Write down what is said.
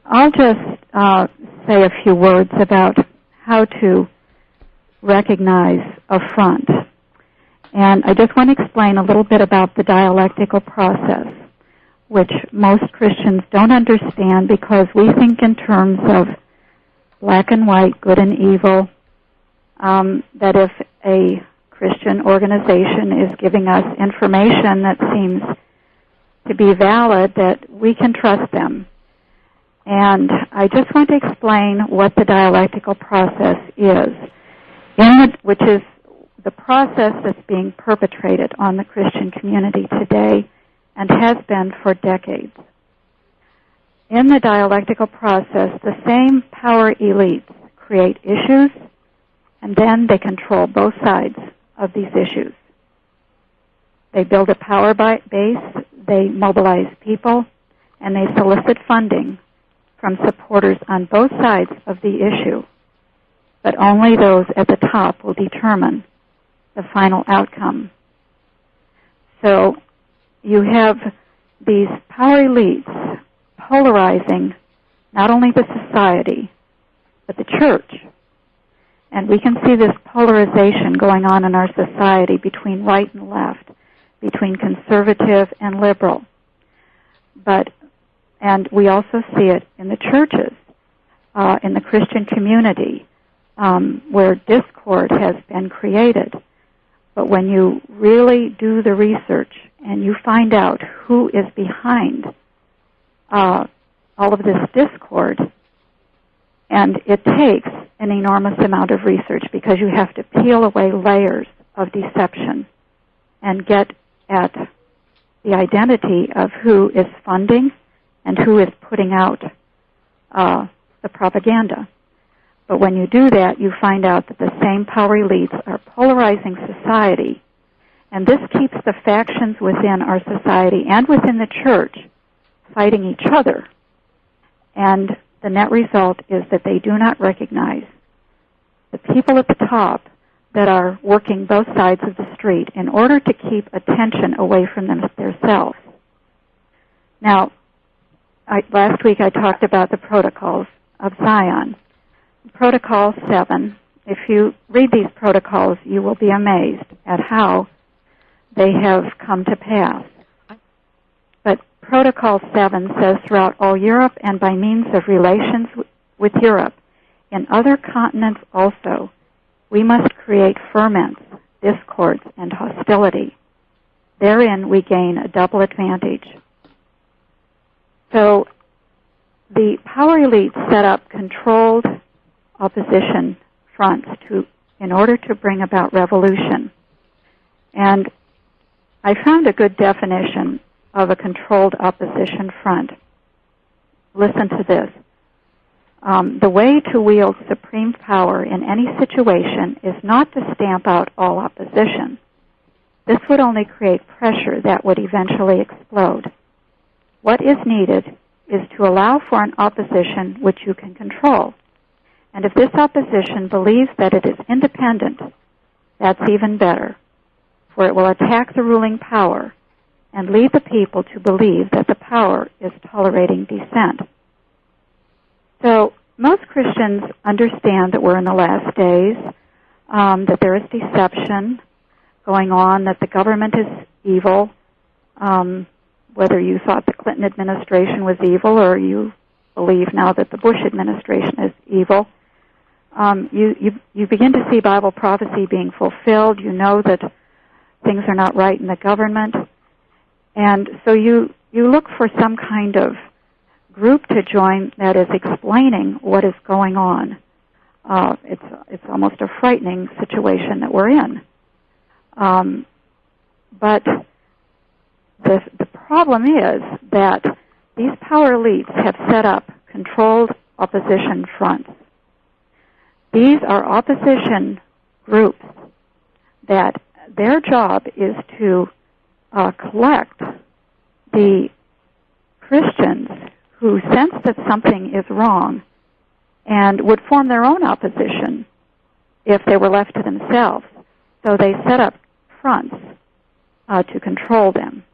I'll just say a few words about how to recognize a front. And I just want to explain a little bit about the dialectical process, which most Christians don't understand because we think in terms of black and white, good and evil, that if a Christian organization is giving us information that seems to be valid, that we can trust them. And I just want to explain what the dialectical process is, which is the process that's being perpetrated on the Christian community today and has been for decades. In the dialectical process, the same power elites create issues, and then they control both sides of these issues. They build a power base, they mobilize people, and they solicit funding from supporters on both sides of the issue. But only those at the top will determine the final outcome. So you have these power elites polarizing not only the society, but the church. And we can see this polarization going on in our society between right and left, between conservative and liberal. And we also see it in the churches, in the Christian community, where discord has been created. But when you really do the research and you find out who is behind all of this discord, and it takes an enormous amount of research because you have to peel away layers of deception and get at the identity of who is funding and who is putting out the propaganda. But when you do that, you find out that the same power elites are polarizing society, and this keeps the factions within our society and within the church fighting each other. And the net result is that they do not recognize the people at the top that are working both sides of the street in order to keep attention away from themselves. Now, last week I talked about the protocols of Zion. Protocol 7, if you read these protocols, you will be amazed at how they have come to pass. But Protocol 7 says throughout all Europe and by means of relations with Europe, in other continents also, we must create ferments, discords, and hostility. Therein we gain a double advantage. So the power elites set up controlled opposition fronts in order to bring about revolution. And I found a good definition of a controlled opposition front. Listen to this. The way to wield supreme power in any situation is not to stamp out all opposition. This would only create pressure that would eventually explode. What is needed is to allow for an opposition which you can control. And if this opposition believes that it is independent, that's even better, for it will attack the ruling power and lead the people to believe that the power is tolerating dissent. So most Christians understand that we're in the last days, that there is deception going on, that the government is evil, whether you thought the Clinton administration was evil or you believe now that the Bush administration is evil. You begin to see Bible prophecy being fulfilled. You know that things are not right in the government. And so you look for some kind of group to join that is explaining what is going on. It's almost a frightening situation that we're in. But the problem is that these power elites have set up controlled opposition fronts. These are opposition groups that their job is to collect the Christians who sense that something is wrong and would form their own opposition if they were left to themselves. So they set up fronts to control them.